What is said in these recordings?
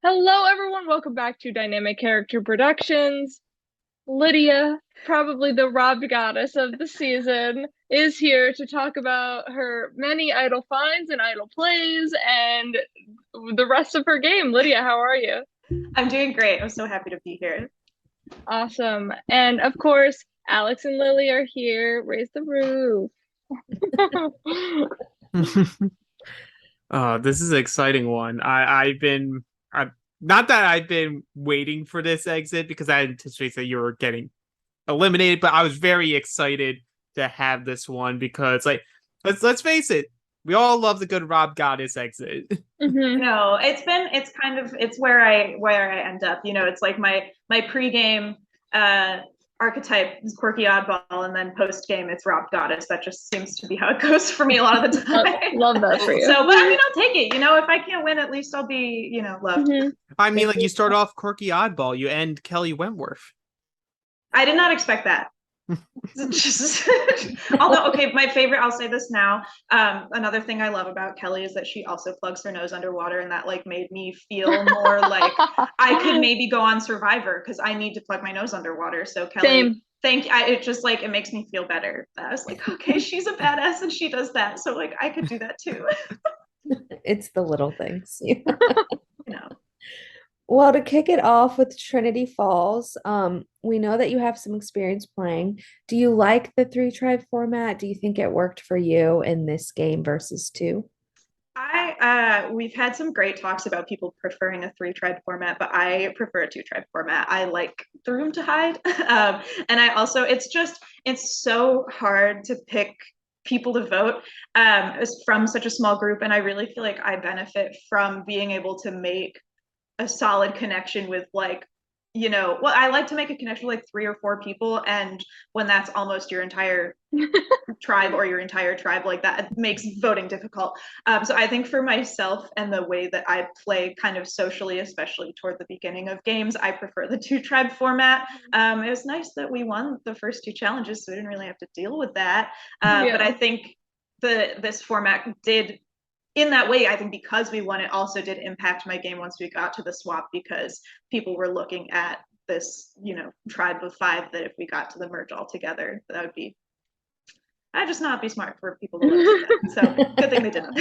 Hello, everyone. Welcome back to Dynamic Character Productions. Lydia, probably the robbed goddess of the season, is here to talk about her many idle finds and idle plays and the rest of her game. Lydia, how are you? I'm doing great. I'm so happy to be here. Awesome. And of course, Alex and Lily are here. Raise the roof. This is an exciting one. I not that I've been waiting for this exit because I anticipated that you were getting eliminated, but I was very excited to have this one because, like, let's face it, we all love the good Rob Goddess exit. hmm No, it's kind of it's where I end up. It's like my pregame uh archetype is quirky oddball, and then post game it's Rob Goddess. That just seems to be how it goes for me a lot of the time. Love that for you. So, but I mean, I'll take it. If I can't win, at least I'll be, loved. hmm I mean, like, you start off quirky oddball, you end Kelly Wentworth. I did not expect that. Just, although, okay, my favorite, I'll say this now. Another thing I love about Kelly is that she also plugs her nose underwater, and that like made me feel more like I could maybe go on Survivor because I need to plug my nose underwater. So Kelly, Same. thank you. It just like it makes me feel better. I was like, okay, she's a badass and she does that, so like I could do that too. It's the little things. you know. Well, to kick it off with Trinity Falls, we know that you have some experience playing. Do you like the three tribe format? Do you think it worked for you in this game versus two? We've had some great talks about people preferring a three tribe format, but I prefer a two tribe format. I like the room to hide. And I also, it's so hard to pick people to vote from such a small group. And I really feel like I benefit from being able to make a solid connection with well, I like to make a connection with like three or four people, and when that's almost your entire tribe or your entire tribe, like that makes voting difficult. So I think for myself and the way that I play kind of socially, especially toward the beginning of games, I prefer the two tribe format. It was nice that we won the first two challenges, so we didn't really have to deal with that. But Yeah. I think this format did in that way, I think because we won, it also did impact my game once we got to the swap because people were looking at this, tribe of five that if we got to the merge all together, that would be, I'd just not be smart for people to look at that. So good thing they didn't.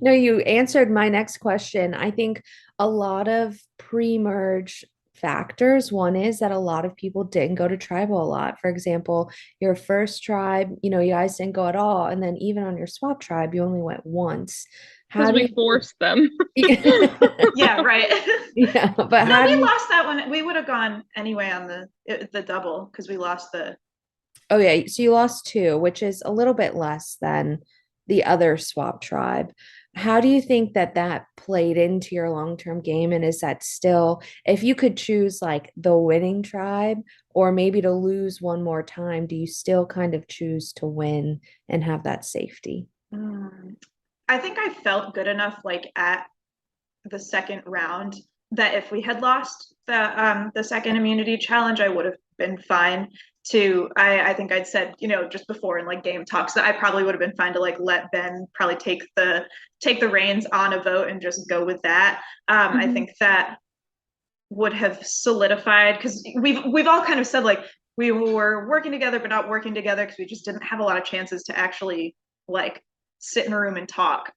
No, you answered my next question. I think a lot of pre-merge factors. One is that a lot of people didn't go to tribal a lot. For example, your first tribe, you guys didn't go at all. And then even on your swap tribe, you only went once. Because How do we you forced them. Yeah, right. Yeah, but No, how we do you lost that one. We would have gone anyway on the double because we lost the. Oh yeah, so you lost two, which is a little bit less than the other swap tribe. How do you think that that played into your long-term game? And is that still, if you could choose like the winning tribe or maybe to lose one more time, do you still kind of choose to win and have that safety? I think I felt good enough like at the second round that if we had lost the second immunity challenge, I would have been fine to I think I'd said, just before in like game talks that I probably would have been fine to like let Ben probably take the reins on a vote and just go with that. I Mhm. think that would have solidified because we've all kind of said like we were working together but not working together because we just didn't have a lot of chances to actually like sit in a room and talk,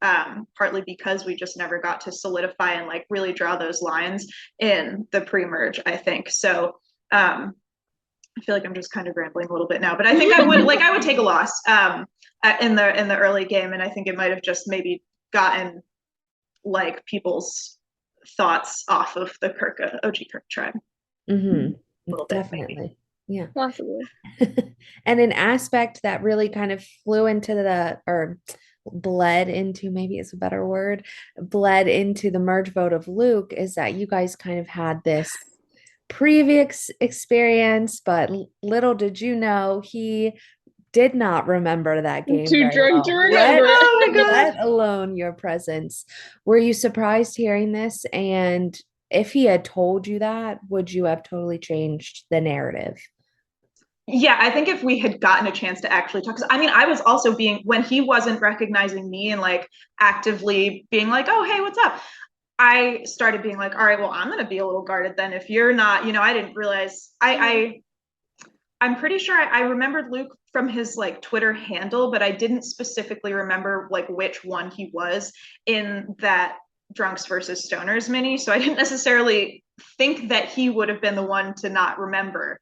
partly because we just never got to solidify and like really draw those lines in the pre-merge, I think. So I feel like I'm just kind of rambling a little bit now, but I think I would take a loss in the early game, and I think it might have just maybe gotten like people's thoughts off of the OG Kirk tribe Mm-hmm. a little bit, maybe. Definitely. Yeah. Possibly. And an aspect that really kind of flew into the, or bled into, maybe it's a better word, bled into the merge vote of Luke is that you guys kind of had this previous experience, but little did you know he did not remember that I'm game too very drunk to well, let, remember it. Oh my god. let alone your presence. Were you surprised hearing this? And if he had told you that, would you have totally changed the narrative? Yeah, I think if we had gotten a chance to actually talk, because I mean, I was also being when he wasn't recognizing me and like actively being like, "Oh, hey, what's up?" I started being like, all right, well, I'm going to be a little guarded then if you're not, I didn't realize I'm pretty sure I remembered Luke from his like Twitter handle, but I didn't specifically remember like which one he was in that Drunks versus Stoners mini. So I didn't necessarily think that he would have been the one to not remember.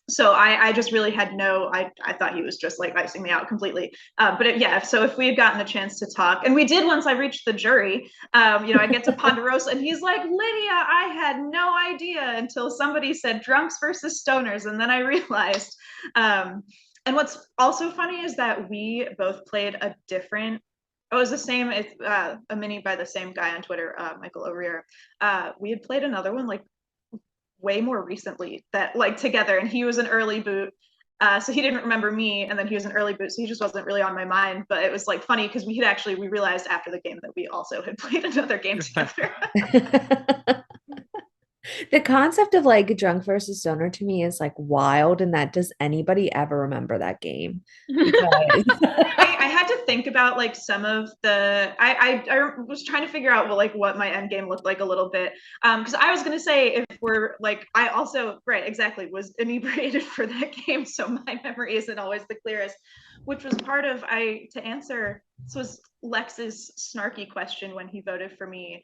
So I just really had I thought he was just like icing me out completely. But so if we had gotten a chance to talk, and we did once I reached the jury, I get to Ponderosa and he's like, Lydia, I had no idea until somebody said Drunks versus Stoners. And then I realized, and what's also funny is that we both played a different, it was the same, it's a mini by the same guy on Twitter, Michael O'Rear. We had played another one like way more recently that like together, and he was an early boot, so he didn't remember me, and then he was an early boot, so he just wasn't really on my mind. But it was like funny because we realized after the game that we also had played another game together. The concept of like drunk versus stoner to me is like wild, and that does anybody ever remember that game? Because I had to think about like some of the I was trying to figure out what my end game looked like a little bit, because I was gonna say if we're like I also exactly was inebriated for that game, so my memory isn't always the clearest, which was part of to answer. This was Lex's snarky question when he voted for me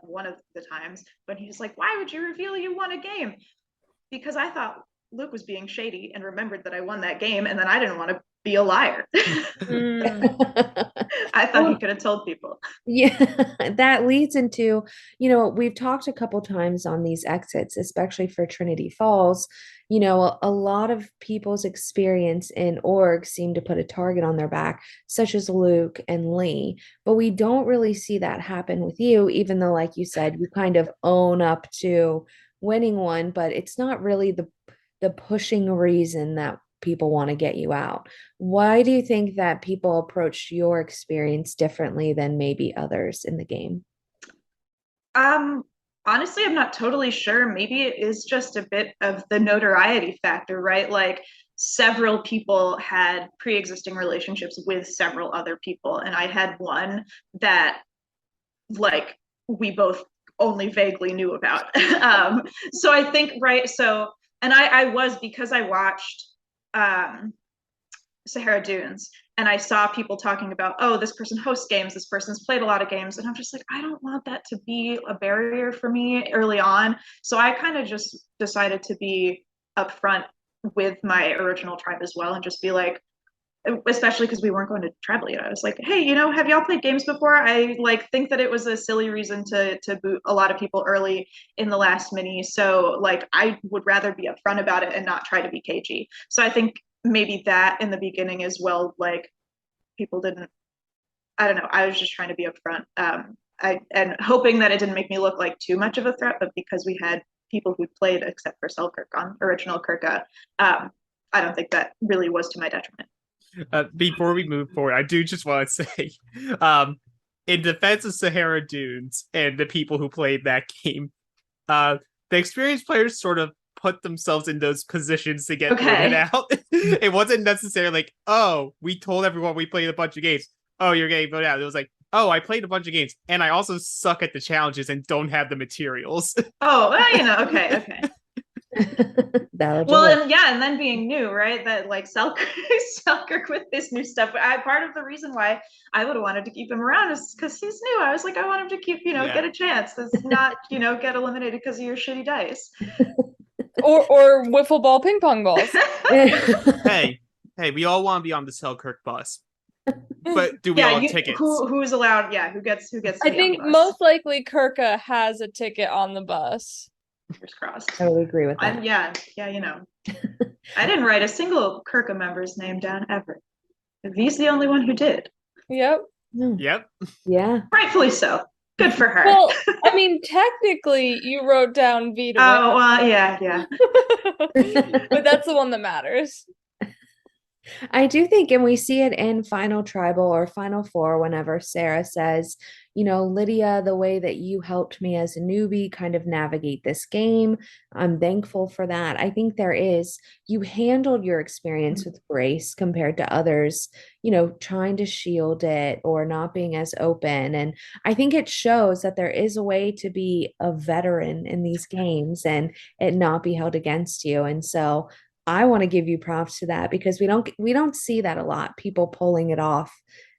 one of the times, when he was like, why would you reveal you won a game? Because I thought Luke was being shady and remembered that I won that game, and then I didn't want to be a liar. I thought he could have told people. Yeah, that leads into, we've talked a couple times on these exits, especially for Trinity Falls. A lot of people's experience in orgs seem to put a target on their back, such as Luke and Lee. But we don't really see that happen with you, even though, like you said, you kind of own up to winning one, but it's not really the pushing reason that people want to get you out. Why do you think that people approach your experience differently than maybe others in the game? Honestly, I'm not totally sure. Maybe it is just a bit of the notoriety factor, right? Like several people had pre-existing relationships with several other people, and I had one that like we both only vaguely knew about. So I think, right, so, and I was, because I watched Sahara Dunes, and I saw people talking about, oh, this person hosts games, this person's played a lot of games, and I'm just like, I don't want that to be a barrier for me early on. So I kind of just decided to be upfront with my original tribe as well, and just be like, especially because we weren't going to tribal yet, I was like, hey, have y'all played games before? I think that it was a silly reason to boot a lot of people early in the last mini, so I would rather be upfront about it and not try to be cagey. So I think maybe that in the beginning as well, people didn't, I don't know, I was just trying to be upfront, and hoping that it didn't make me look like too much of a threat. But because we had people who played except for Selkirk on original Kirka, I don't think that really was to my detriment. Before we move forward, I do just want to say, in defense of Sahara Dunes and the people who played that game, the experienced players sort of put themselves in those positions to get voted out. It wasn't necessarily like, oh, we told everyone we played a bunch of games. Oh, you're getting voted out. It was like, oh, I played a bunch of games, and I also suck at the challenges and don't have the materials. Oh, well, okay. Well, and then being new, right? That Selkirk with this new stuff. Part of the reason why I would have wanted to keep him around is because he's new. I was like, I want him to keep, get a chance. That's not, get eliminated because of your shitty dice. or wiffle ball ping pong balls. Hey, we all want to be on the Selkirk bus. But do we all have tickets? Who's allowed? Yeah, who gets I think most likely Kirka has a ticket on the bus. Fingers crossed. I would agree with that. Yeah, I didn't write a single Kirka member's name down ever. Vee's the only one who did. Yep. Yep. Yeah. Rightfully so. Good for her. Well, I mean, technically, you wrote down Vee to win. Yeah. But that's the one that matters. I do think, and we see it in Final Tribal or Final Four whenever Sarah says, Lydia, the way that you helped me as a newbie kind of navigate this game, I'm thankful for that. I think you handled your experience with grace compared to others, trying to shield it or not being as open. And I think it shows that there is a way to be a veteran in these games and it not be held against you. And so, I want to give you props to that because we don't see that a lot, people pulling it off,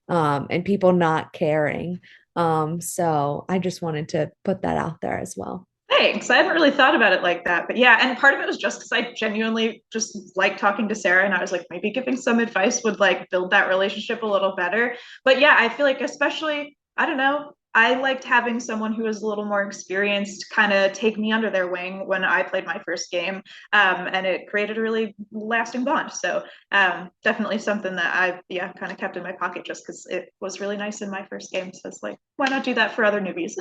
and people not caring. So I just wanted to put that out there as well. Thanks. I hadn't really thought about it like that. But yeah, and part of it was just because I genuinely just like talking to Sarah, and I was like, maybe giving some advice would like build that relationship a little better. But yeah, I feel like especially, I don't know, I liked having someone who was a little more experienced kind of take me under their wing when I played my first game. And it created a really lasting bond. So definitely something that I've kind of kept in my pocket just because it was really nice in my first game. So it's like, why not do that for other newbies?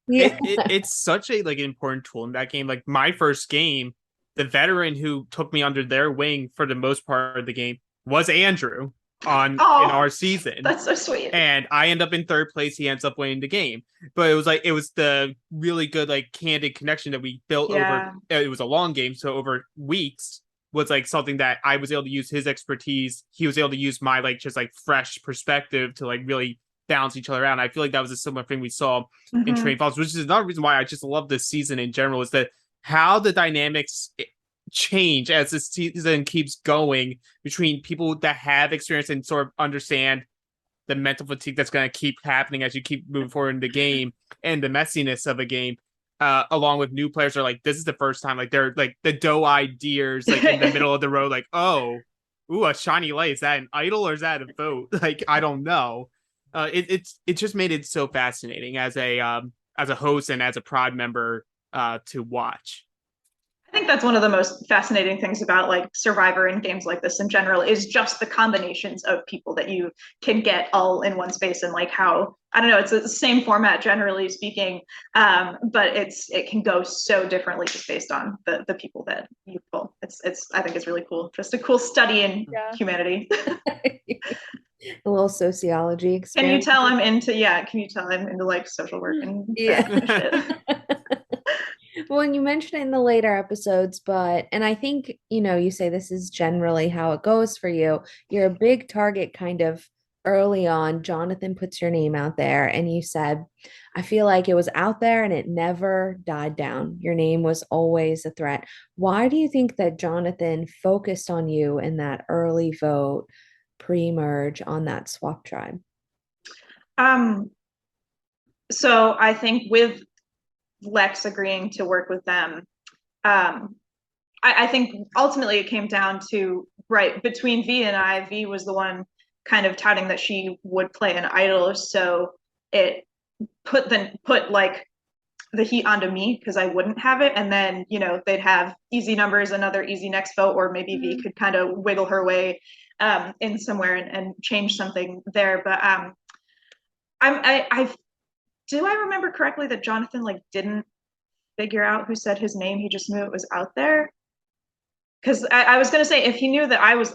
Yeah. It's such a like important tool in that game. Like my first game, the veteran who took me under their wing for the most part of the game was Andrew in our season. That's so sweet. And I end up in third place. He ends up winning the game. But it was the really good like candid connection that we built over. It was a long game, so over weeks was like something that I was able to use his expertise. He was able to use my like just like fresh perspective to like really balance each other out. And I feel like that was a similar thing we saw in Trinity Falls, which is another reason why I just love this season in general, is that how the dynamics change as the season keeps going between people that have experience and sort of understand the mental fatigue that's going to keep happening as you keep moving forward in the game and the messiness of a game, along with new players are like, this is the first time, like they're like the doe-eyed deers like in the middle of the road, like, oh, ooh, a shiny light, is that an idol or is that a vote? Like, I don't know. It just made it so fascinating as a host and as a prod member to watch. I think that's one of the most fascinating things about like Survivor and games like this in general is just the combinations of people that you can get all in one space, and like how, I don't know, it's the same format generally speaking, but it can go so differently just based on the people that you pull. It's I think it's really cool, just a cool study in humanity. A little sociology experience. Can you tell I'm into like social work and shit? Well, and you mentioned it in the later episodes, and I think, you say this is generally how it goes for you. You're a big target kind of early on. Jonathan puts your name out there and you said, I feel like it was out there and it never died down. Your name was always a threat. Why do you think that Jonathan focused on you in that early vote pre-merge on that swap tribe? So I think with Lex agreeing to work with them, I think ultimately it came down to, right, between Vee and I, Vee was the one kind of touting that she would play an idol, so it put like the heat onto me because I wouldn't have it, and then they'd have easy numbers, another easy next vote, or maybe Vee could kind of wiggle her way in somewhere and change something there. But do I remember correctly that Jonathan like didn't figure out who said his name? He just knew it was out there. Because I was gonna say, if he knew that I was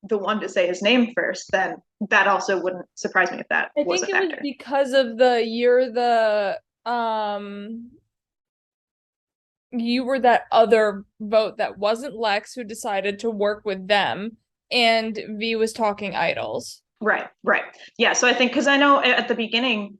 the one to say his name first, then that also wouldn't surprise me if that was a factor. I think it was because of you were that other vote that wasn't Lex who decided to work with them, and Vee was talking idols. Right. Yeah, so I think, because I know at the beginning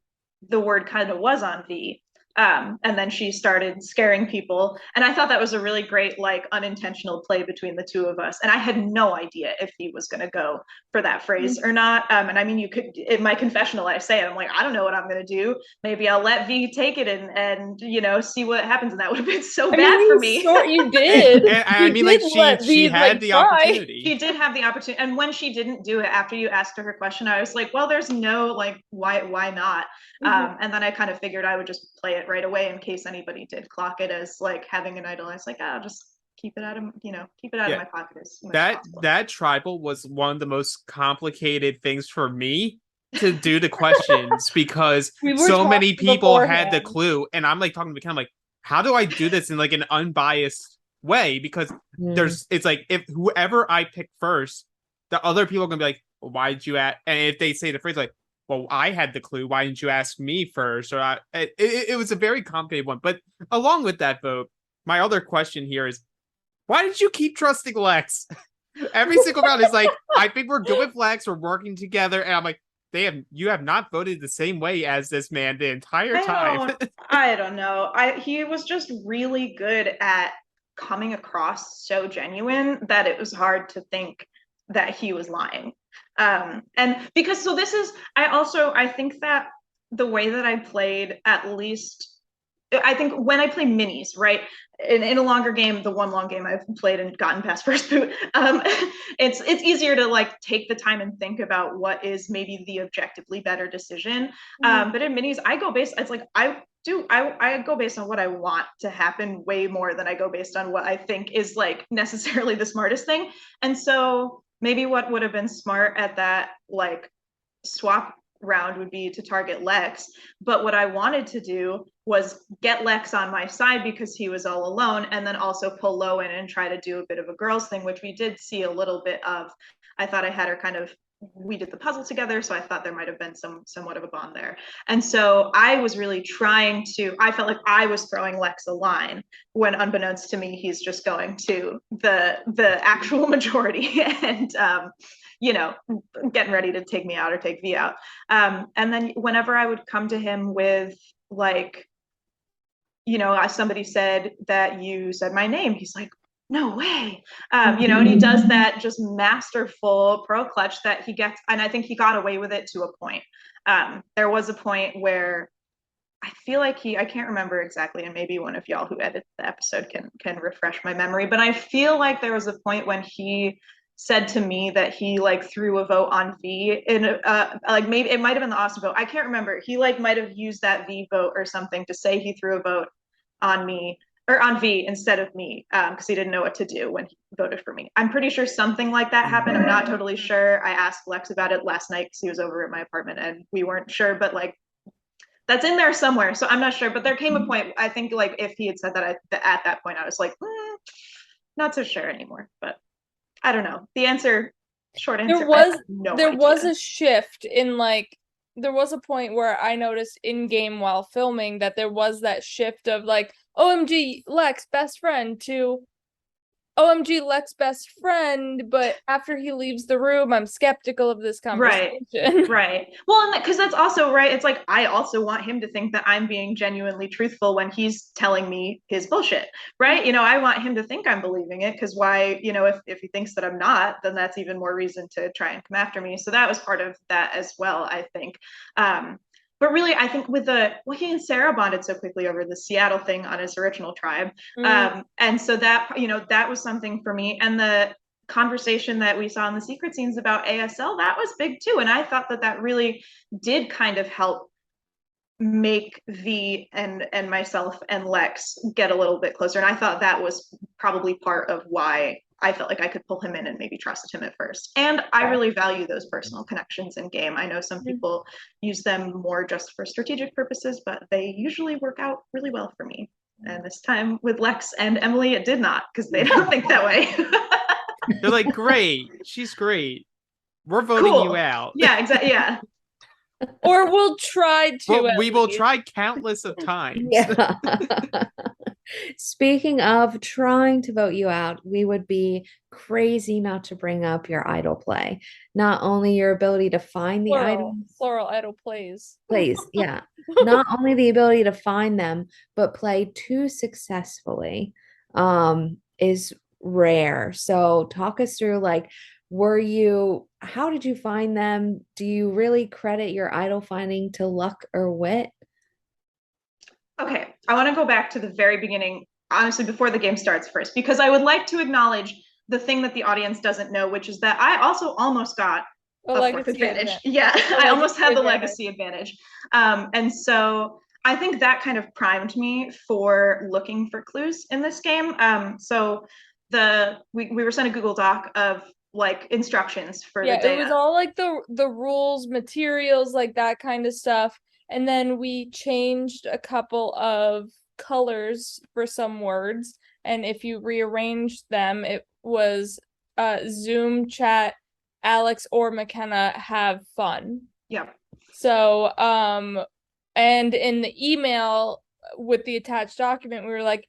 the word kind of was on Vee, and then she started scaring people, and I thought that was a really great like unintentional play between the two of us, and I had no idea if he was going to go for that phrase or not. And I mean, you could, in my confessional I say it, I'm like, I don't know what I'm going to do, maybe I'll let Vee take it and see what happens, and that would have been so bad for me. You did. And I mean, like she had the opportunity. She did have the opportunity, and when she didn't do it after you asked her question, I was like, well, there's no like why not? And then I kind of figured I would just play it right away in case anybody did clock it as like having an idol. I was like, I'll just keep it out of my pocket as much as possible. That tribal was one of the most complicated things for me to do the questions because so many people had the clue, and I'm like talking to McKenna, I'm like, how do I do this in like an unbiased way? Because it's like, if whoever I pick first, the other people are gonna be like, well, why did you ask? And if they say the phrase like, well, I had the clue, why didn't you ask me first? Or it was a very complicated one. But along with that vote, my other question here is, why did you keep trusting Lex? Every single round is like, I think we're good with Lex, we're working together, and I'm like, you have not voted the same way as this man the entire time. I don't know. He was just really good at coming across so genuine that it was hard to think that he was lying. And because so this is I think that the way that I played, at least I think when I play minis, right, in a longer game, the one long game I've played and gotten past first boot, it's easier to like take the time and think about what is maybe the objectively better decision. But in minis, I go based. It's like I go based on what I want to happen way more than I go based on what I think is like necessarily the smartest thing. And so maybe what would have been smart at that like swap round would be to target Lex, but what I wanted to do was get Lex on my side because he was all alone, and then also pull Lo in and try to do a bit of a girls thing, which we did see a little bit of. I thought I had her kind of, we did the puzzle together, so I thought there might have been somewhat of a bond there. And so I was really trying to, I felt like I was throwing Lex a line when unbeknownst to me, he's just going to the actual majority and you know, getting ready to take me out or take Vee out. And then whenever I would come to him with like, you know, somebody said that you said my name, he's like, no way. You know, and he does that just masterful pro clutch that he gets, and I think he got away with it to a point. There was a point where I feel like I can't remember exactly, and maybe one of y'all who edit the episode can refresh my memory, but I feel like there was a point when he said to me that he like threw a vote on Vee in like maybe it might have been the Austin vote. I can't remember. He like might have used that Vee vote or something to say he threw a vote on me or on Vee instead of me because he didn't know what to do when he voted for me. I'm pretty sure something like that happened. I'm not totally sure. I asked Lex about it last night because he was over at my apartment and we weren't sure, but like that's in there somewhere. So I'm not sure. But there came a point, I think like if he had said that at that point, I was like, not so sure anymore. But I don't know. The answer, short answer, there was a shift in like, there was a point where I noticed in game while filming that there was that shift of like, OMG, Lex, best friend, to OMG, Lex, best friend, but after he leaves the room, I'm skeptical of this conversation. Right. Well, and because that's also right. It's like, I also want him to think that I'm being genuinely truthful when he's telling me his bullshit, right? You know, I want him to think I'm believing it because why, you know, if he thinks that I'm not, then that's even more reason to try and come after me. So that was part of that as well, I think. But really, I think with he and Sarah bonded so quickly over the Seattle thing on his original tribe. And so that, you know, that was something for me. And the conversation that we saw in the secret scenes about ASL, that was big too. And I thought that really did kind of help make Vee and myself and Lex get a little bit closer. And I thought that was probably part of why I felt like I could pull him in and maybe trusted him at first. And I really value those personal connections in game. I know some people use them more just for strategic purposes, but they usually work out really well for me. And this time with Lex and Emily, it did not, because they don't think that way. They're like, great, she's great. We're voting you out. Yeah, exactly. Yeah. Or we'll try to. Well, we will try countless of times. Yeah. Speaking of trying to vote you out, we would be crazy not to bring up your idol play. Not only your ability to find the items. Plural idol plays. Yeah. Not only the ability to find them, but play too successfully is rare. So talk us through like, how did you find them? Do you really credit your idol finding to luck or wit? Okay, I want to go back to the very beginning, honestly, before the game starts first, because I would like to acknowledge the thing that the audience doesn't know, which is that I also almost got a fourth advantage. Yeah, I almost had the legacy advantage. And so I think that kind of primed me for looking for clues in this game. So we were sent a Google Doc of like instructions for the day. It was all like the rules, materials, like that kind of stuff. And then we changed a couple of colors for some words. And if you rearranged them, it was Zoom chat Alex or McKenna have fun. Yeah. So, and in the email with the attached document, we were like,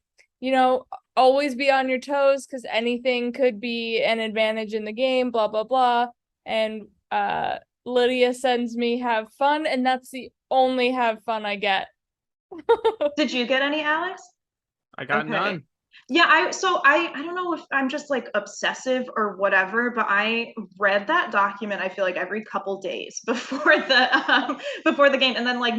always be on your toes because anything could be an advantage in the game, blah, blah, blah. And Lydia sends me have fun, and that's the only have fun I get. Did you get any, Alex? I got none. Yeah, I don't know if I'm just like obsessive or whatever, but I read that document, I feel like every couple days before the game, and then like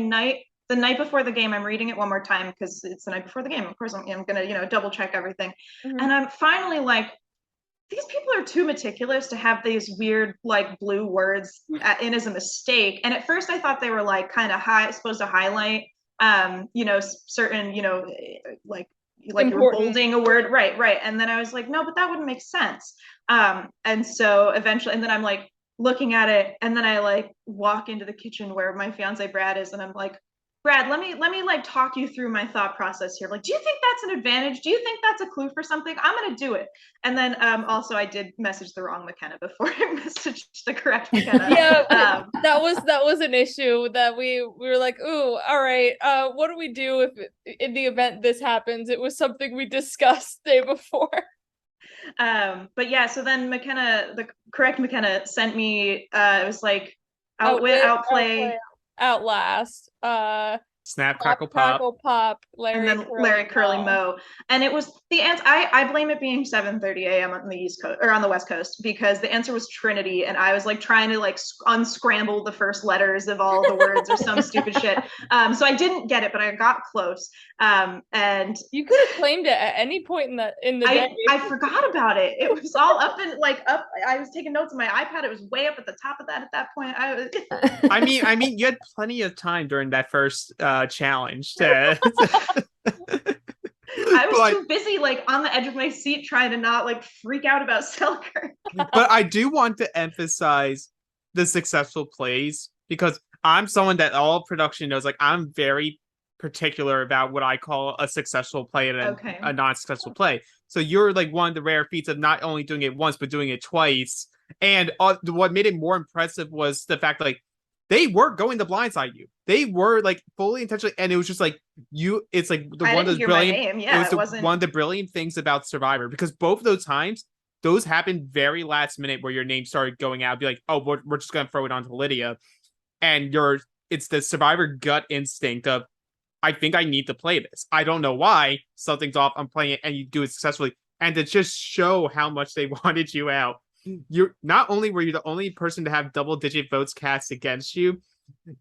the night before the game, I'm reading it one more time because it's the night before the game. Of course, I'm gonna double check everything, and I'm finally like, these people are too meticulous to have these weird like blue words in as a mistake. And at first, I thought they were like kind of supposed to highlight certain like you were bolding a word, right, and then I was like, no, but that wouldn't make sense. And so eventually, and then I'm like looking at it, and then I like walk into the kitchen where my fiance Brad is, and I'm like, Brad, let me like talk you through my thought process here. Like, do you think that's an advantage? Do you think that's a clue for something? I'm gonna do it. And then also I did message the wrong McKenna before I messaged the correct McKenna. Yeah, that was an issue that we were like, ooh, all right, what do we do if in the event this happens? It was something we discussed the day before. But yeah, so then McKenna, the correct McKenna sent me it was like outwit, outplay, outlast, Snap, crackle, pop, Larry, and then Larry, curly, mo. And it was the answer. I blame it being 7:30 a.m. on the East Coast or on the West Coast, because the answer was Trinity, and I was like trying to like unscramble the first letters of all the words or some stupid shit. So I didn't get it, but I got close. And you could have claimed it at any point in the day. I forgot about it. It was all up. I was taking notes on my iPad. It was way up at the top of that at that point. I mean, you had plenty of time during that first challenge to I was too busy like on the edge of my seat trying to not like freak out about Selkirk. But I do want to emphasize the successful plays, because I'm someone that all production knows, like I'm very particular about what I call a successful play and a non-successful play. So you're like one of the rare feats of not only doing it once but doing it twice. And what made it more impressive was the fact like they were going to blindside you. They were like fully intentionally, and it was just like it's like one of those brilliant. Yeah, it was one of the brilliant things about Survivor, because both of those times, those happened very last minute where your name started going out. Be like, oh, we're just gonna throw it onto Lydia, and it's the Survivor gut instinct of, I think I need to play this. I don't know why. Something's off. I'm playing it, and you do it successfully, and to just show how much they wanted you out. You're not only were you the only person to have double-digit votes cast against you,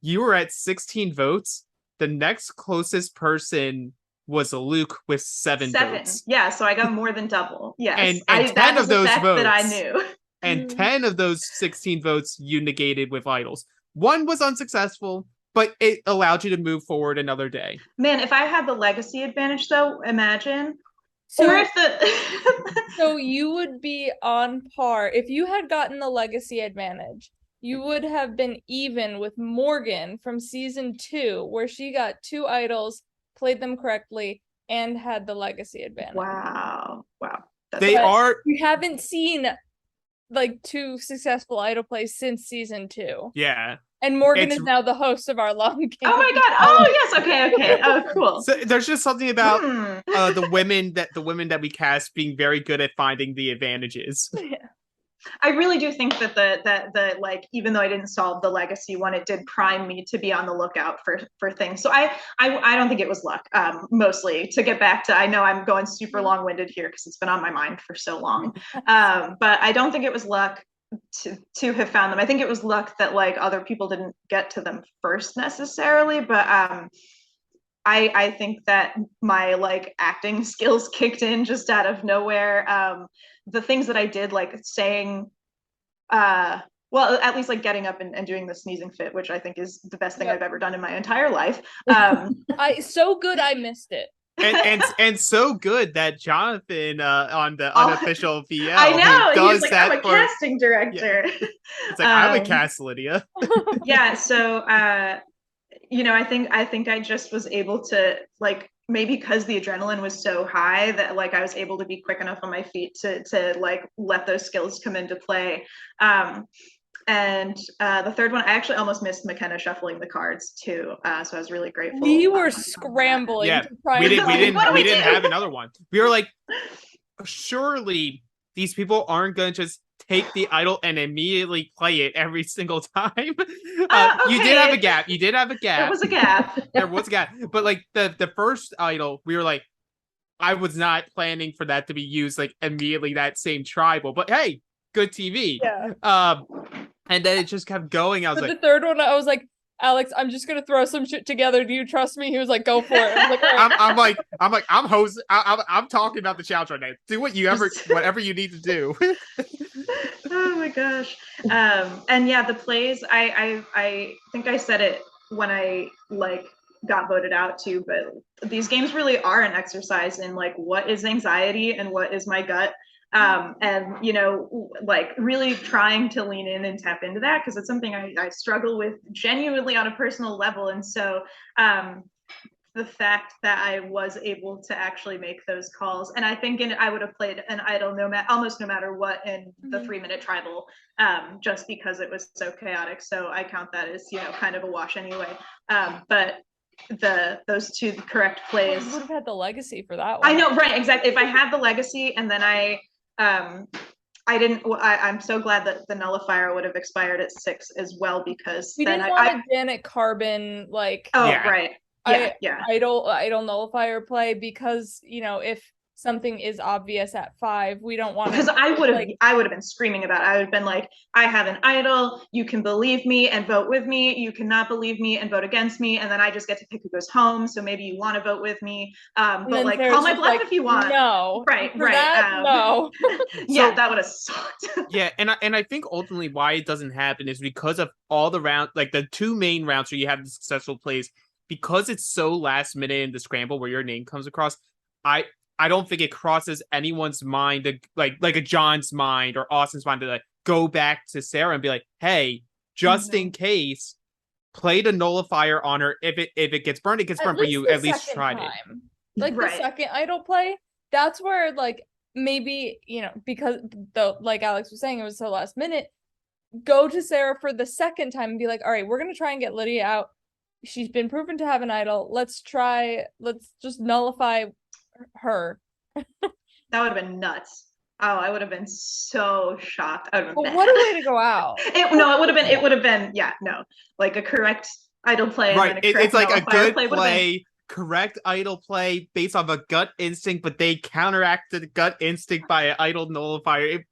you were at 16 votes. The next closest person was Luke with 7 votes. Yeah, so I got more than double. Yes, and 10 of those votes that I knew. And 10 of those 16 votes you negated with idols. One was unsuccessful, but it allowed you to move forward another day. Man, if I had the legacy advantage, though, imagine. So you would be on par. If you had gotten the legacy advantage, you would have been even with Morgan from season 2, where she got 2 idols, played them correctly, and had the legacy advantage. Wow. We haven't seen like 2 successful idol plays since season 2. Yeah. And Morgan is now the host of our long game. Oh my god! Oh yes, okay. Oh, cool. So there's just something about the women that we cast being very good at finding the advantages. Yeah. I really do think that the like, even though I didn't solve the legacy one, it did prime me to be on the lookout for things. So I don't think it was luck. Mostly, to get back to, I know I'm going super long-winded here because it's been on my mind for so long. But I don't think it was luck to have found them. I think it was luck that like other people didn't get to them first necessarily, but I think that my like acting skills kicked in just out of nowhere. The things that I did, like saying well, at least like getting up and doing the sneezing fit, which I think is the best thing I've ever done in my entire life. So good I missed it. and so good that Jonathan on the unofficial Vee Ellen, I know, he's like, I'm a casting director. Yeah. It's like, I would cast Lydia. Yeah, so I think I just was able to like maybe because the adrenaline was so high that like I was able to be quick enough on my feet to like let those skills come into play. And the third one, I actually almost missed McKenna shuffling the cards too. So I was really grateful. We were scrambling to try we didn't do? have another one. We were like, surely these people aren't going to just take the idol and immediately play it every single time. You did have a gap. There was a gap. There was a gap. But like the first idol, we were like, I was not planning for that to be used like immediately that same tribal. But hey, good TV. Yeah. And then it just kept going. I was but like, the third one, I was like, Alex, I'm just gonna throw some shit together. Do you trust me? He was like, go for it. I was like, all right. I'm hosting. I'm talking about the challenge right now. Do whatever you need to do. Oh my gosh. And yeah, the plays. I think I said it when I like got voted out too. But these games really are an exercise in like what is anxiety and what is my gut. And you know, like really trying to lean in and tap into that because it's something I struggle with genuinely on a personal level. And so the fact that I was able to actually make those calls, and I think I would have played an idol almost no matter what in the 3-minute tribal, just because it was so chaotic. So I count that as, you know, kind of a wash anyway. But those two correct plays. You would have had the legacy for that one. I know, right? Exactly. If I had the legacy and then I didn't. I'm so glad that the nullifier would have expired at 6 as well because we then didn't want a Janet Carbon like. Oh yeah. Right. Yeah. Idol nullifier play because, you know, if something is obvious at 5, we don't want to. Because I would have been screaming about it. I would have been like, I have an idol. You can believe me and vote with me. You cannot believe me and vote against me. And then I just get to pick who goes home. So maybe you want to vote with me. But like, call my bluff if you want. No. Right. No. Yeah, that would have sucked. Yeah, and I think ultimately why it doesn't happen is because of all the rounds, like the 2 main rounds where you have the successful plays. Because it's so last minute in the scramble where your name comes across, I don't think it crosses anyone's mind to, like a Jon's mind or Austin's mind to like go back to Sarah and be like, hey, just in case, play the nullifier on her. If it gets burned, it gets burned, but you at least tried it. Like the second idol play, that's where like maybe, you know, because though like Alex was saying, it was so last minute, go to Sarah for the second time and be like, all right, we're gonna try and get Lydia out. She's been proven to have an idol. Let's just nullify her. That would have been nuts. Oh, I would have been so shocked. I would have been what a way to go out. It would have been like a correct idol play. Right. It's like a good play, correct idol play based off a gut instinct, but they counteracted the gut instinct by an idol nullifier.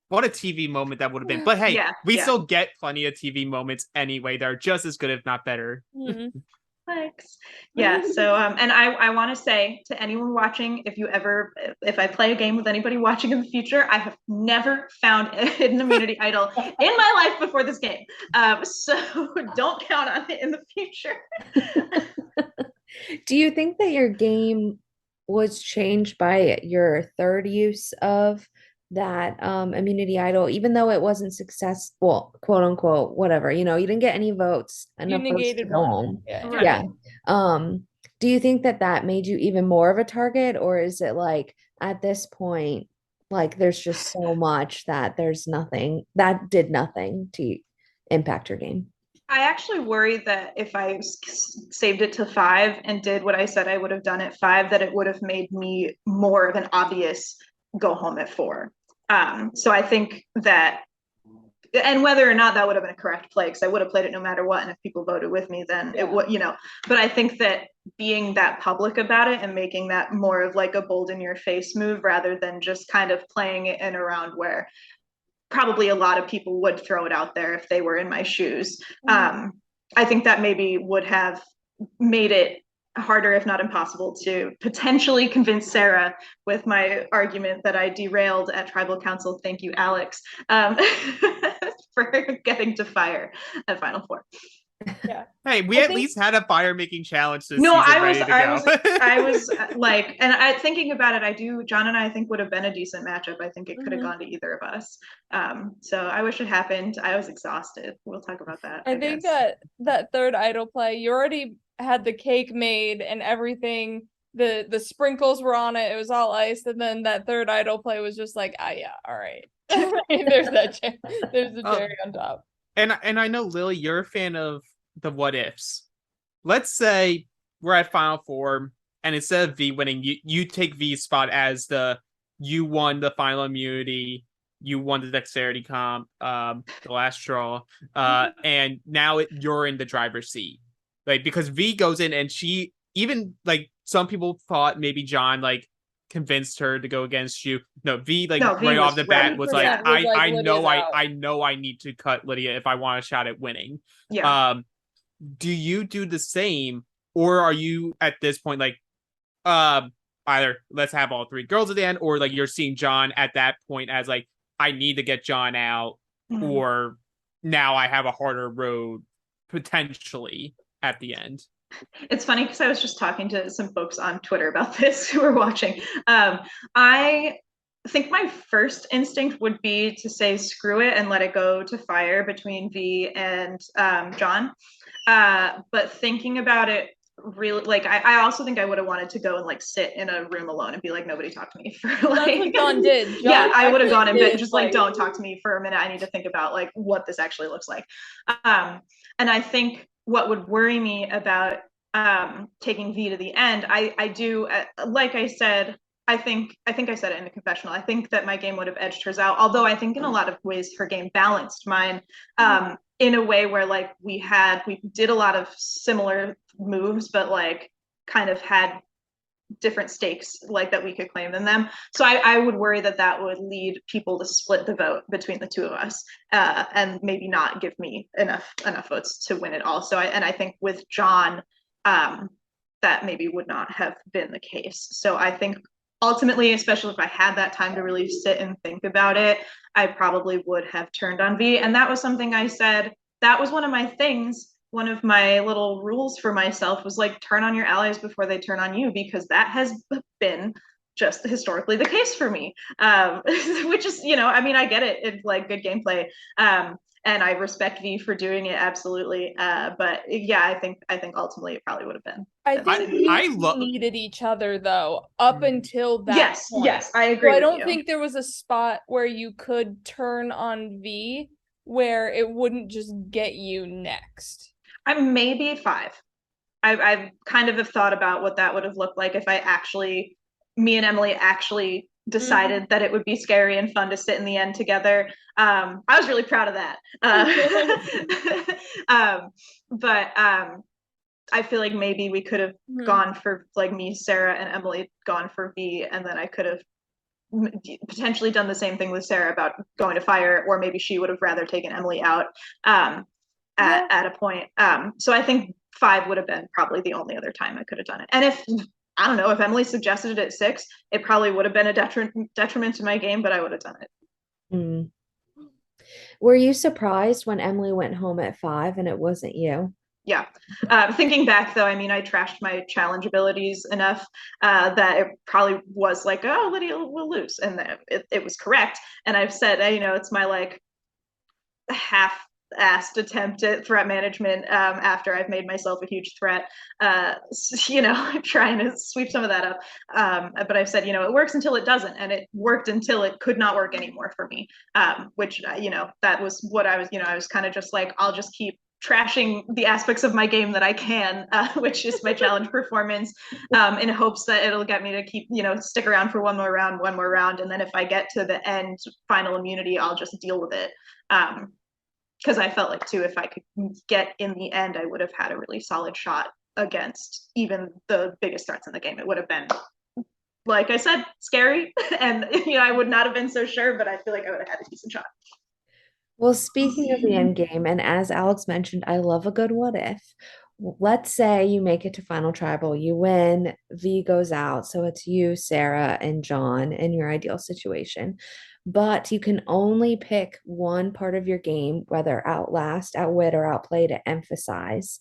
What a TV moment that would have been. But hey, we still get plenty of TV moments anyway that are just as good, if not better. Mm-hmm. Thanks. Yeah, so and I want to say to anyone watching, if I play a game with anybody watching in the future, I have never found a hidden immunity idol in my life before this game. So don't count on it in the future. Do you think that your game was changed by your third use of that immunity idol, even though it wasn't successful, quote unquote, whatever, you know, you didn't get any votes, enough votes to go home. Yeah. Do you think that made you even more of a target, or is it like at this point, like there's just so much that there's nothing that did nothing to impact your game? I actually worry that if I saved it to 5 and did what I said I would have done at 5, that it would have made me more of an obvious go home at 4. So I think that, and whether or not that would have been a correct play, because I would have played it no matter what, and if people voted with me, then it would, you know. But I think that being that public about it and making that more of like a bold in your face move rather than just kind of playing it in a round where probably a lot of people would throw it out there if they were in my shoes. I think that maybe would have made it harder, if not impossible, to potentially convince Sarah with my argument that I derailed at Tribal Council. Thank you, Alex, for getting to fire at Final Four. Yeah. Hey, we at least had a fire making challenge this no, season. I was like, and thinking about it, Jon and I think would have been a decent matchup. I think it could have gone to either of us. So I wish it happened. I was exhausted. We'll talk about that. I think that third idol play, you already had the cake made and everything. the sprinkles were on it. It was all ice, and then that third idol play was just like, ah, yeah, all right. There's the cherry on top. And I know, Lily, you're a fan of the what ifs. Let's say we're at Final Four, and instead of Vee winning, you take Vee's spot as you won the final immunity, you won the dexterity comp, the last straw, and now you're in the driver's seat, like, because Vee goes in and she even, like, some people thought maybe Jon like convinced her to go against you. No, Vee right off the bat was like, I know I need to cut Lydia if I want a shot at winning. Yeah. Do you do the same, or are you at this point like, either let's have all three girls at the end, or like you're seeing Jon at that point as like, I need to get Jon out, or now I have a harder road potentially at the end? It's funny because I was just talking to some folks on Twitter about this who were watching. I think my first instinct would be to say screw it and let it go to fire between Vee and Jon. But thinking about it, really, like, I also think I would have wanted to go and like sit in a room alone and be like, nobody talk to me for like. That's what Jon did. Yeah, I would have gone and been just like, don't talk to me for a minute. I need to think about like what this actually looks like. And I think what would worry me about taking Vee to the end, I do, like I said, I think I said it in the confessional, I think that my game would have edged hers out, although I think in a lot of ways her game balanced mine, in a way where like we did a lot of similar moves, but like kind of had different stakes like that we could claim in them. So I would worry that would lead people to split the vote between the two of us, and maybe not give me enough votes to win it all. So I think with Jon, that maybe would not have been the case. So I think ultimately, especially if I had that time to really sit and think about it, I probably would have turned on Vee. And that was something I said, that was one of my things. One of my little rules for myself was like, turn on your allies before they turn on you, because that has been just historically the case for me. Which is, I mean, I get it. It's like good gameplay. And I respect Vee for doing it, absolutely. But yeah, I think ultimately it probably would have been. I think we needed each other though, up until that point. Yes, I agree. So I don't think there was a spot where you could turn on Vee where it wouldn't just get you next. I'm maybe 5. I've kind of have thought about what that would have looked like if me and Emily actually decided that it would be scary and fun to sit in the end together. I was really proud of that. But I feel like maybe we could have gone for, like, me, Sarah, and Emily gone for Vee, and then I could have potentially done the same thing with Sarah about going to fire, or maybe she would have rather taken Emily out at a point. So I think 5 would have been probably the only other time I could have done it. And if Emily suggested it at 6, it probably would have been a detriment to my game, but I would have done it. Were you surprised when Emily went home at 5 and it wasn't you? Yeah. Thinking back, though, I mean, I trashed my challenge abilities enough that it probably was like, oh, Lydia will lose. And it was correct. And I've said, it's my like half-assed attempt at threat management after I've made myself a huge threat, trying to sweep some of that up. But I've said, it works until it doesn't. And it worked until it could not work anymore for me, which, that was what I was, I was kind of just like, I'll just keep trashing the aspects of my game that I can, which is my challenge performance, in hopes that it'll get me to keep, stick around for one more round. And then if I get to the end final immunity, I'll just deal with it. Because I felt like, too, if I could get in the end, I would have had a really solid shot against even the biggest threats in the game. It would have been, like I said, scary. And, I would not have been so sure, but I feel like I would have had a decent shot. Well, speaking of the end game, and as Alex mentioned, I love a good what if. Let's say you make it to Final Tribal, you win, Vee goes out, so it's you, Sarah, and Jon in your ideal situation. But you can only pick one part of your game, whether outlast, outwit, or outplay, to emphasize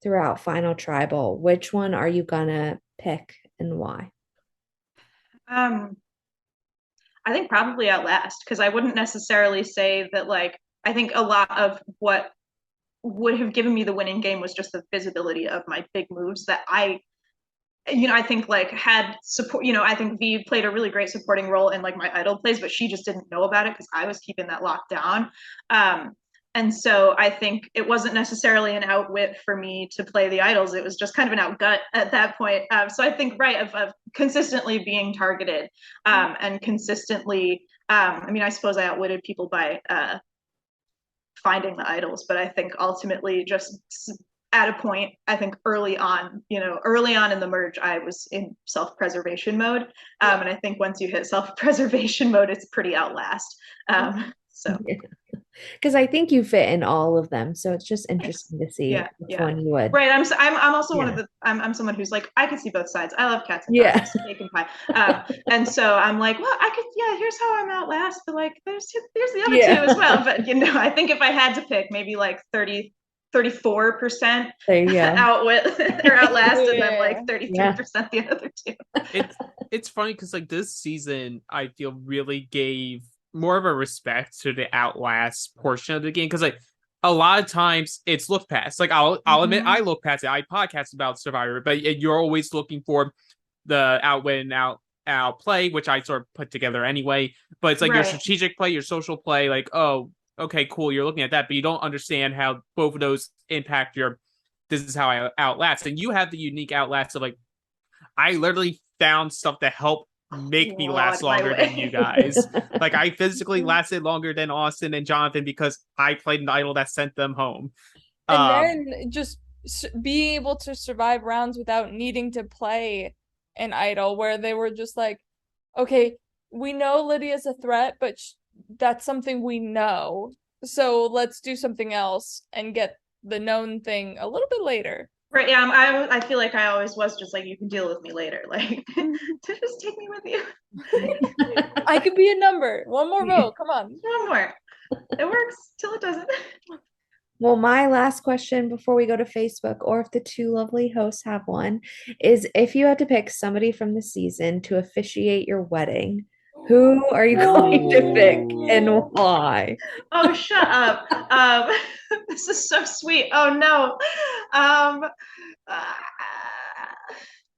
throughout Final Tribal. Which one are you gonna pick and why? I think probably outlast, because I wouldn't necessarily say that, like, I think a lot of what would have given me the winning game was just the visibility of my big moves that I I think like had support, I think Vee played a really great supporting role in like my idol plays, but she just didn't know about it because I was keeping that locked down. And so I think it wasn't necessarily an outwit for me to play the idols. It was just kind of an outgut at that point. So I think, right, of consistently being targeted and consistently, I suppose I outwitted people by finding the idols, but I think ultimately just at a point, I think early on in the merge, I was in self-preservation mode. And I think once you hit self-preservation mode, it's pretty outlast. So. Because I think you fit in all of them, so it's just interesting to see which one you would. Right, I'm also one of the I'm someone who's like I can see both sides. I love cats and dogs, cake and pie, and so I'm like, well, I could here's how I'm outlast, but like there's the other two as well. But I think if I had to pick, maybe like 34% outwit or outlast, and then like 33% the other two. It's funny because like this season, I feel really gave more of a respect to the outlast portion of the game because like a lot of times it's look past. Like I'll admit I look past it. I podcast about Survivor, but you're always looking for the outwit and outplay, which I sort of put together anyway. But it's like your strategic play, your social play. Like, oh, okay, cool. You're looking at that, but you don't understand how both of those impact your. This is how I outlast, and you have the unique outlast of like I literally found stuff to help make me last longer than you guys. Like I physically lasted longer than Austin and Jonathan because I played an idol that sent them home. And then just being able to survive rounds without needing to play an idol where they were just like, okay, we know Lydia's a threat, but that's something we know. So let's do something else and get the known thing a little bit later. Right, yeah, I feel like I always was just like, you can deal with me later. Like, just take me with you. I could be a number. One more vote, come on. One more. It works till it doesn't. Well, my last question before we go to Facebook, or if the two lovely hosts have one, is if you had to pick somebody from the season to officiate your wedding, who are you going to pick and why? Oh, shut up. This is so sweet. Oh, no.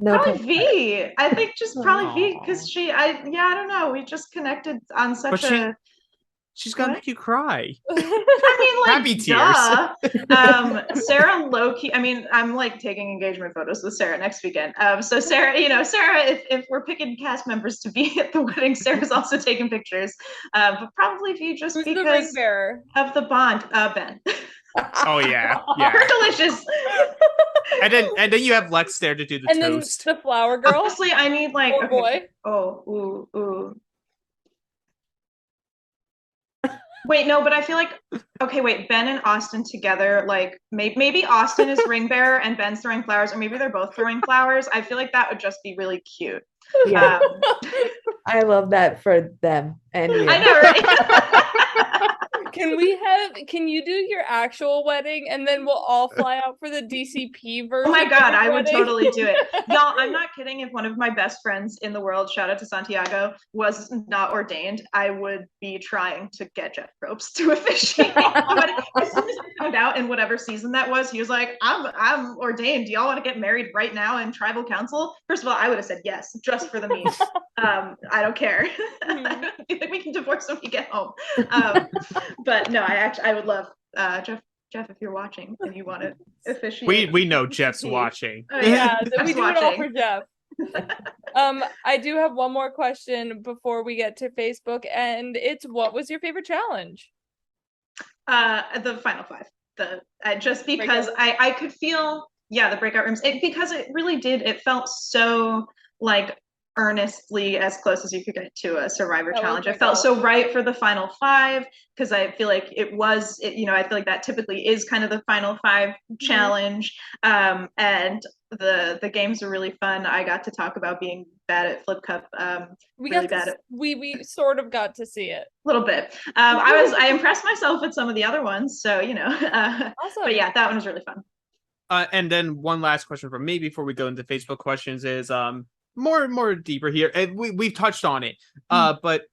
Probably Vee. I think just probably Vee because I don't know. We just connected on such She's gonna make you cry. I mean, like, happy tears. Sarah low-key. I mean, I'm like taking engagement photos with Sarah next weekend. So Sarah, if we're picking cast members to be at the wedding, Sarah's also taking pictures. But probably Vee just Who's because the ring bearer? Of the bond. Ben. Oh yeah. Her delicious. And then you have Lex there to do the toast. Then the flower girl. Honestly, I need like boy. Oh, ooh. Wait, no, but I feel like Ben and Austin together, like maybe Austin is ring bearer and Ben's throwing flowers, or maybe they're both throwing flowers. I feel like that would just be really cute. Yeah. I love that for them and you. I know, right? Can you do your actual wedding and then we'll all fly out for the DCP version? Oh my god, I would totally do it. Y'all, I'm not kidding. If one of my best friends in the world, shout out to Santiago, was not ordained, I would be trying to get Jeff Probst to officiate. But as soon as I found out in whatever season that was, he was like, I'm ordained. Do y'all want to get married right now in tribal council? First of all, I would have said yes, just for the meme. I don't care. I feel like we can divorce when we get home. But no, I would love Jeff, if you're watching and you want to officiate. We know Jeff's watching. Oh, yeah, we do it all for Jeff. I do have one more question before we get to Facebook, and it's what was your favorite challenge? The final five. Just because I could feel the breakout rooms. Because it really did. It felt so like earnestly as close as you could get to a Survivor challenge. It felt so right for the final five because I feel like I feel like that typically is kind of the final five challenge. And the games are really fun. I got to talk about being bad at Flip Cup. We sort of got to see it a little bit. I impressed myself with some of the other ones, so awesome. But yeah, that one was really fun. And then one last question from me before we go into Facebook questions is more deeper here, and we've touched on it, but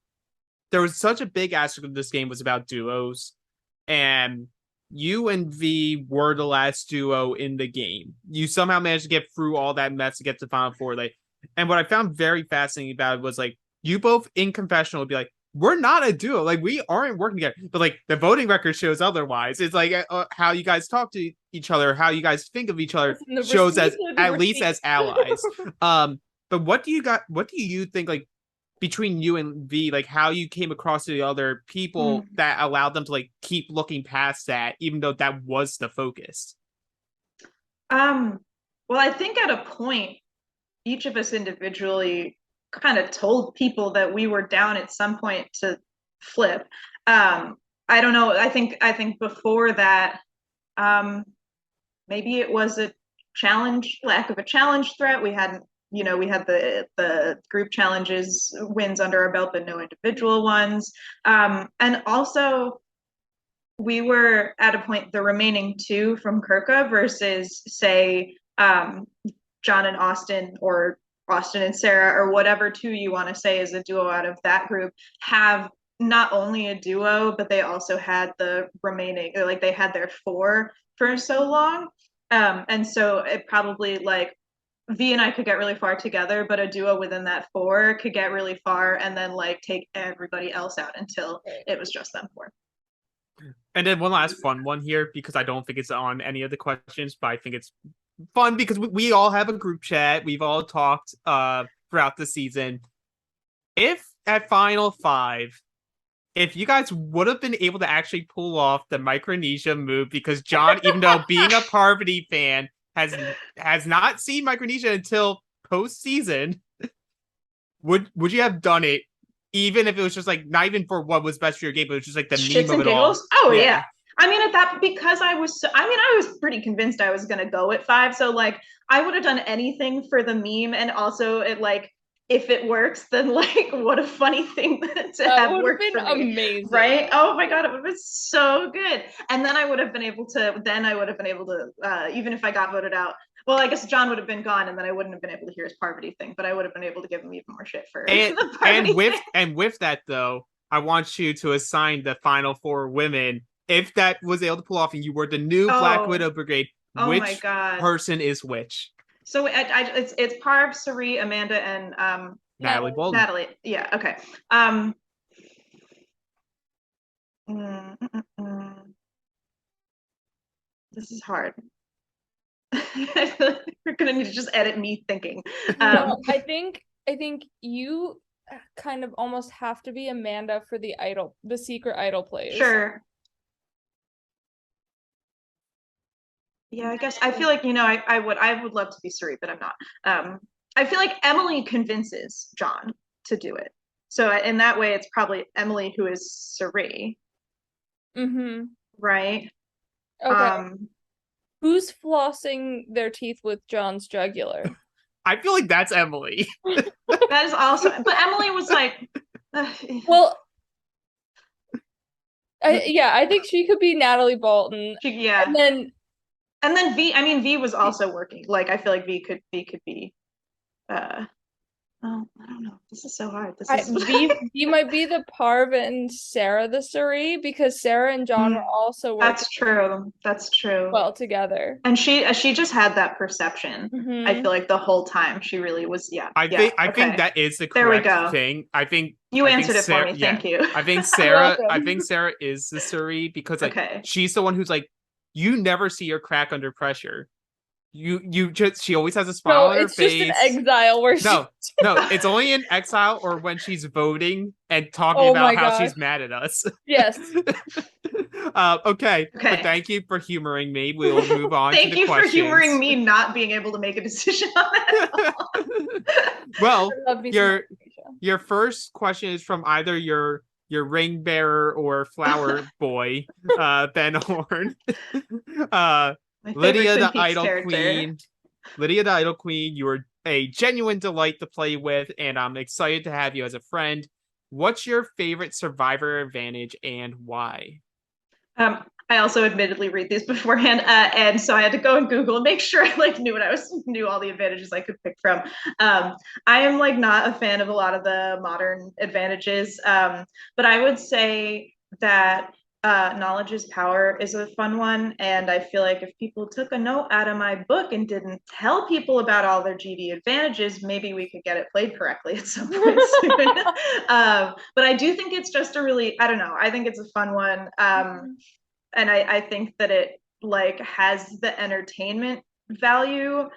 there was such a big aspect of this game was about duos, and you and V were the last duo in the game. You somehow managed to get through all that mess to get to Final Four. Like, and what I found very fascinating about it was like you both in confessional would be like, we're not a duo. Like, we aren't working together. But like the voting record shows otherwise. It's like how you guys talk to each other, how you guys think of each other shows as at least as allies. But what do you think like between you and V, like how you came across the other people that allowed them to like keep looking past that, even though that was the focus? Well, I think at a point, each of us individually kind of told people that we were down at some point to flip. I don't know. I think before that, maybe it was a lack of a challenge threat. We hadn't, we had the group challenges wins under our belt, but no individual ones. And also we were at a point, the remaining two from Kirka versus say, John and Austin, or Austin and Sarah, or whatever two you want to say is a duo out of that group, have not only a duo, but they also had the remaining, like they had their four for so long. And so it probably like V and I could get really far together, but a duo within that four could get really far and then like take everybody else out until it was just them four. And then one last fun one here, because I don't think it's on any of the questions, but I think it's fun because we all have a group chat. We've all talked throughout the season. If at Final Five, if you guys would have been able to actually pull off the Micronesia move, because Jon, even though being a Parvati fan, has not seen Micronesia until postseason, would you have done it, even if it was just like not even for what was best for your game, but it was just like the Shits meme of it giggles? all? Oh yeah. I mean, because I was pretty convinced I was gonna go at 5. So like I would have done anything for the meme, and also it like if it works, then like what a funny thing to have worked for me. Amazing. Right? Oh my god, it would have been so good. And then I would have been able to even if I got voted out. Well, I guess Jon would have been gone, and then I wouldn't have been able to hear his Parvati thing, but I would have been able to give him even more shit for the Parvati thing. And with that though, I want you to assign the Final Four women. If that was able to pull off and you were the new Black Widow Brigade, which person is which? So it's Parv, Sari, Amanda, and Natalie Bolton. Natalie, yeah, okay. This is hard. I feel like we're gonna need to just edit me thinking. No, I think you kind of almost have to be Amanda for the secret idol plays. Sure. Yeah, I guess I feel like I would love to be Sari, but I'm not. I feel like Emily convinces Jon to do it, so in that way, it's probably Emily who is Sari. Right. Okay. Who's flossing their teeth with Jon's jugular? I feel like that's Emily. That is also, but Emily was like, well, I think she could be Natalie Bolton. And then V. I mean, V was also working. Like, I feel like V could be. I don't know. This is so hard. V might be the Parv and Sarah the Sari, because Sarah and Jon were also working. That's true. Well together. And she just had that perception. I feel like the whole time she really was. Yeah. I think that is the correct thing. I think you answered it for me. Thank you. I think Sarah. I think Sarah is the Sari because like she's the one who's like, you never see her crack under pressure. She always has a smile on her face. It's just an exile where no, it's only in exile or when she's voting and talking about how she's mad at us. Yes. Okay. But thank you for humoring me. We'll move on to the questions. Thank you for humoring me not being able to make a decision on that. Well, your first question is from either your ring bearer or flower boy, Ben Horne. Lydia the Idol Queen, you were a genuine delight to play with, and I'm excited to have you as a friend. What's your favorite Survivor advantage and why? I also admittedly read these beforehand, and so I had to go and Google and make sure I knew all the advantages I could pick from. I am not a fan of a lot of the modern advantages, but I would say that knowledge is power is a fun one. And I feel like if people took a note out of my book and didn't tell people about all their GD advantages, maybe we could get it played correctly at some point soon. But I do think it's just a really, I don't know, I think it's a fun one. And I think that it like has the entertainment value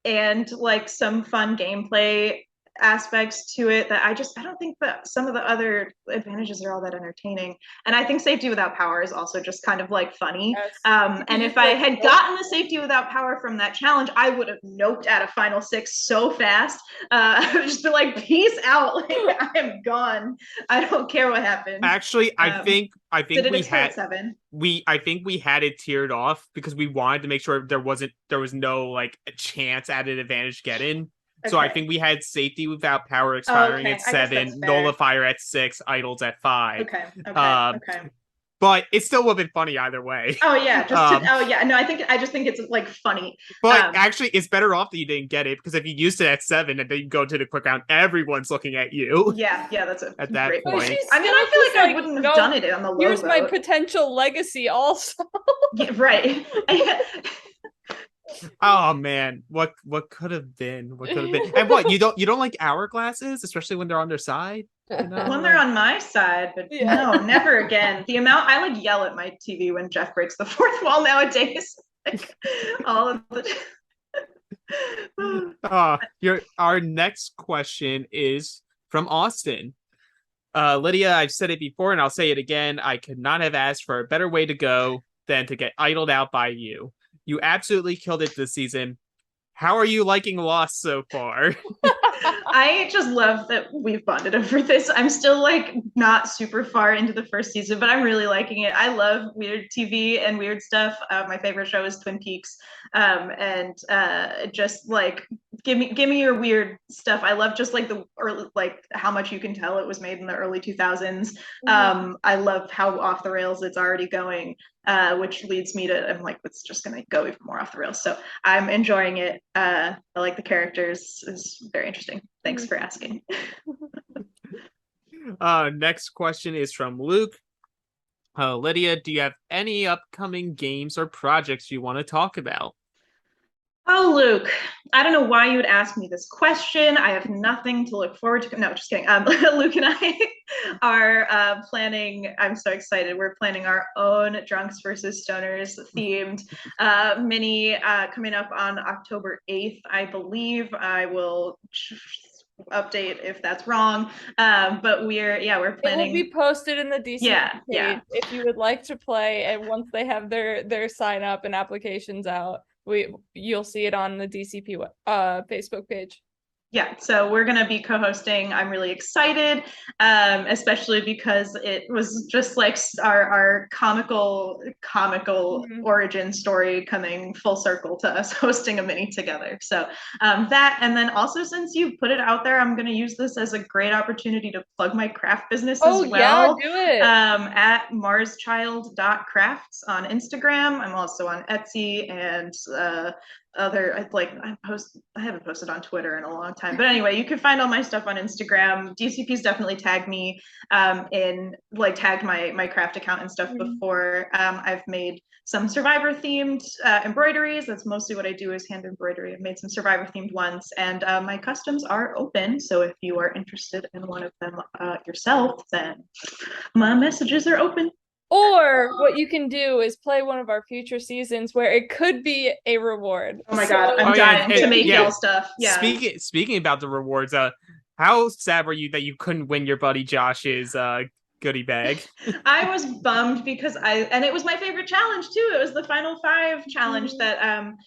and like some fun gameplay aspects to it that I don't think that some of the other advantages are all that entertaining. And I think safety without power is also just kind of like funny. Yes. And if I had gotten the safety without power from that challenge, I would have noped at a final 6 so fast. I would just be like, peace out. Like, I am gone. I don't care what happens. Actually, I think we had 7. I think we had it tiered off because we wanted to make sure there was no like a chance at an advantage get in. Okay. So I think we had safety without power expiring at 7, nullifier at 6, idles at 5. Okay. But it still would have been funny either way. Oh yeah, no, I just think it's like funny. But actually, it's better off that you didn't get it because if you used it at 7 and then you go to the quick round, everyone's looking at you. Yeah, that's at that great point. I mean, I feel like I wouldn't have done it on the low. Here's my potential legacy, also. Yeah, right. Oh man, what could have been? And what you don't like hourglasses, especially when they're on their side? You know? When they're on my side, but no, never again. The amount I like yell at my TV when Jeff breaks the fourth wall nowadays. Like, all of the. Our next question is from Austin. Lydia, I've said it before and I'll say it again. I could not have asked for a better way to go than to get idled out by you. You absolutely killed it this season. How are you liking Lost so far? I just love that we've bonded over this. I'm still like not super far into the first season, but I'm really liking it. I love weird TV and weird stuff. My favorite show is Twin Peaks. And just like give me your weird stuff. I love just like the early, like how much you can tell it was made in the early 2000s. I love how off the rails it's already going. Which leads me to, I'm like, it's just going to go even more off the rails. So I'm enjoying it. I like the characters. It's very interesting. Thanks for asking. Next question is from Luke. Lydia, do you have any upcoming games or projects you want to talk about? Oh, Luke, I don't know why you would ask me this question. I have nothing to look forward to. No, just kidding. Luke and I are planning, I'm so excited. We're planning our own Drunks versus Stoners themed mini coming up on October 8th, I believe. I will update if that's wrong. But we're planning. It will be posted in the DCP page if you would like to play. And once they have their sign up and applications out, you'll see it on the DCP Facebook page. Yeah, so we're going to be co-hosting. I'm really excited, especially because it was just like our comical origin story coming full circle to us hosting a mini together. So that, and then also since you put it out there, I'm going to use this as a great opportunity to plug my craft business as well. Yeah, do it. At marschild.crafts on Instagram. I'm also on Etsy and I haven't posted on Twitter in a long time, but anyway, you can find all my stuff on Instagram. DCP's definitely tagged me tagged my craft account and stuff before. I've made some Survivor themed embroideries. That's mostly what I do is hand embroidery. I've made some Survivor themed ones, and my customs are open, so if you are interested in one of them yourself, then my messages are open. Or what you can do is play one of our future seasons where it could be a reward. Oh my god, I'm dying to make y'all stuff. Yeah. Speaking about the rewards, how sad were you that you couldn't win your buddy Josh's goodie bag? I was bummed because and it was my favorite challenge too. It was the Final 5 challenge that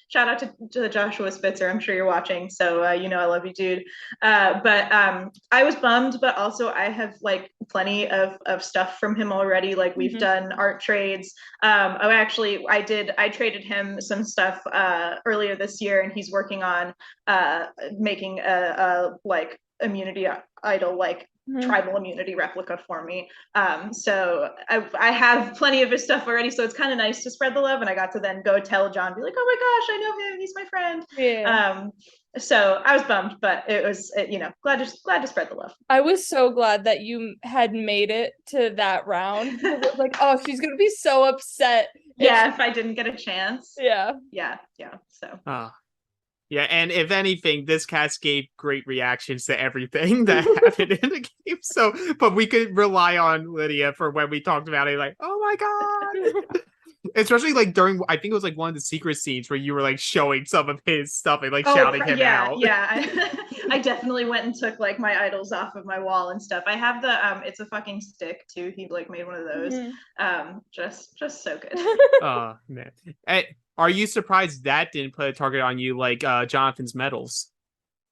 shout out to Joshua Spitzer. I'm sure you're watching, so I love you, dude. But I was bummed, but also I have like plenty of stuff from him already. Like we've done art trades. I traded him some stuff earlier this year, and he's working on making a like immunity idol tribal immunity replica for me. So I have plenty of his stuff already, so it's kind of nice to spread the love, and I got to then go tell Jon, be like, oh my gosh, I know him, he's my friend. So I was bummed, but it was, glad to spread the love. I was so glad that you had made it to that round. I was like, oh, she's gonna be so upset. Yeah, if I didn't get a chance. Yeah. So. Yeah, and if anything, this cast gave great reactions to everything that happened in the game. So, but we could rely on Lydia for when we talked about it, like, oh my god. Especially like during, I think it was like one of the secret scenes where you were like showing some of his stuff and like shouting him out. Yeah, I definitely went and took like my idols off of my wall and stuff. I have the It's a Fucking Stick too. He like made one of those. Just so good. Oh man. Are you surprised that didn't put a target on you like Jonathan's medals? I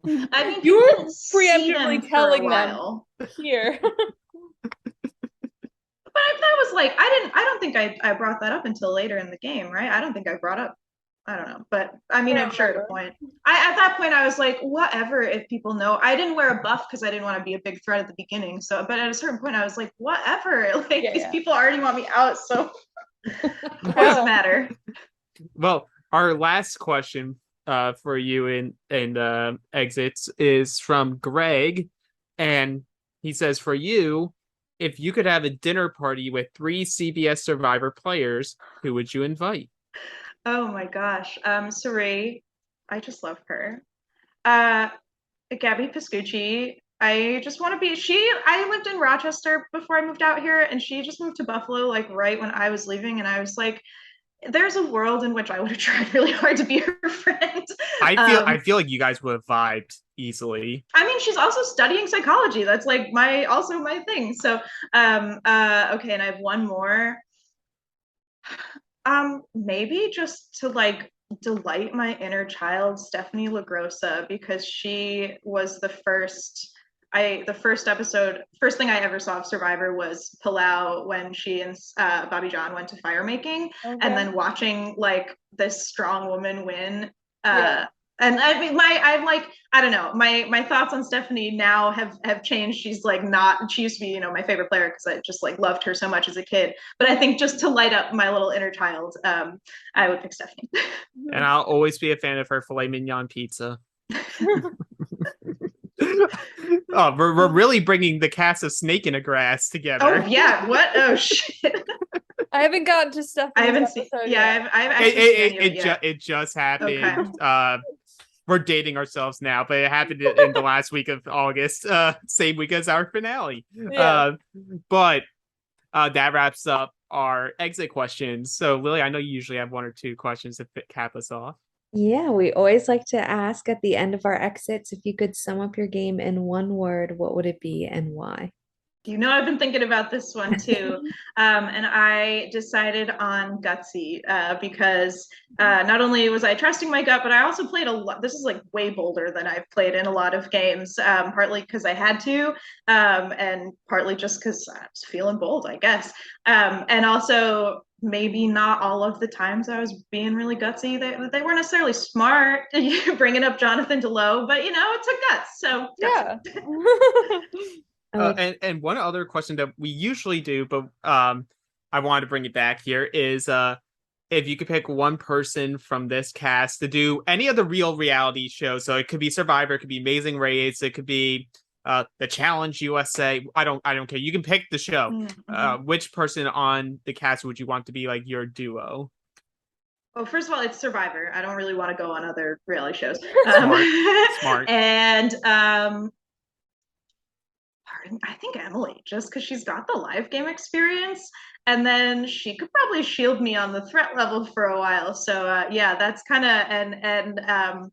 mean, you were preemptively telling them here. But that was like, I don't think I brought that up until later in the game, right? I don't think I brought up, I don't know, but I mean, I'm sure at a point. At that point, I was like, whatever, if people know. I didn't wear a buff because I didn't want to be a big threat at the beginning. So, but at a certain point, I was like, whatever. Like, these people already want me out, so it doesn't matter. Well, our last question for you in exits is from Greg, and he says, for you, if you could have a dinner party with 3 CBS Survivor players, who would you invite? Oh my gosh. Saray, I just love her. Gabby Piscucci, I just want to be, I lived in Rochester before I moved out here, and she just moved to Buffalo like right when I was leaving, and I was like, there's a world in which I would have tried really hard to be her friend. I feel like you guys would have vibed easily. I mean, she's also studying psychology. That's like my thing. So, okay, and I have one more. Maybe just to like delight my inner child, Stephanie LaGrossa, because she was the first thing I ever saw of Survivor was Palau when she and Bobby John went to fire making, and then watching like this strong woman win. And I mean, I don't know, my thoughts on Stephanie now have changed. She's like she used to be, my favorite player because I just like loved her so much as a kid. But I think just to light up my little inner child, I would pick Stephanie. And I'll always be a fan of her filet mignon pizza. Oh, we're really bringing the cast of Snake in a Grass together. Oh yeah, what? Oh shit. I haven't gotten to stuff. I haven't seen. Yeah, I've actually seen it just happened. Okay. We're dating ourselves now, but it happened in the last week of August, same week as our finale. Yeah. But that wraps up our exit questions. So, Lily, I know you usually have 1 or 2 questions to cap us off. Yeah, we always like to ask at the end of our exits, if you could sum up your game in 1 word, what would it be and why? I've been thinking about this one too. And I decided on gutsy because not only was I trusting my gut, but I also played a lot. This is like way bolder than I've played in a lot of games, partly because I had to, and partly just because I was feeling bold, I guess. And also maybe not all of the times I was being really gutsy. They weren't necessarily smart, bringing up Jonathan to low, but it took guts. So yeah. And one other question that we usually do, but I wanted to bring it back here, is if you could pick one person from this cast to do any of the real reality shows. So it could be Survivor, it could be Amazing Race, it could be the Challenge USA. I don't care. You can pick the show. Mm-hmm. Which person on the cast would you want to be like your duo? Well, first of all, it's Survivor. I don't really want to go on other reality shows. Smart. And I think Emily, just because she's got the live game experience, and then she could probably shield me on the threat level for a while. So yeah, that's kind of and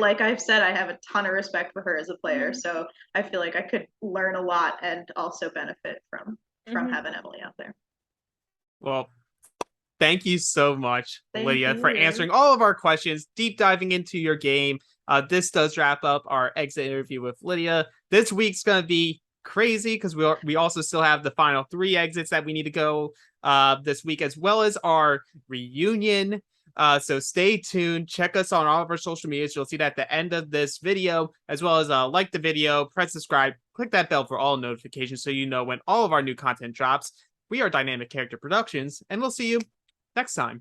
like I've said, I have a ton of respect for her as a player. So I feel like I could learn a lot and also benefit from having Emily out there. Well, thank you so much, Lydia, you. for answering all of our questions, deep diving into your game. This does wrap up our exit interview with Lydia. This week's going to be crazy because we also still have the final 3 exits that we need to go this week, as well as our reunion. So stay tuned. Check us on all of our social medias. You'll see that at the end of this video, as well as like the video, press subscribe, click that bell for all notifications so you know when all of our new content drops. We are Dynamic Character Productions, and we'll see you next time.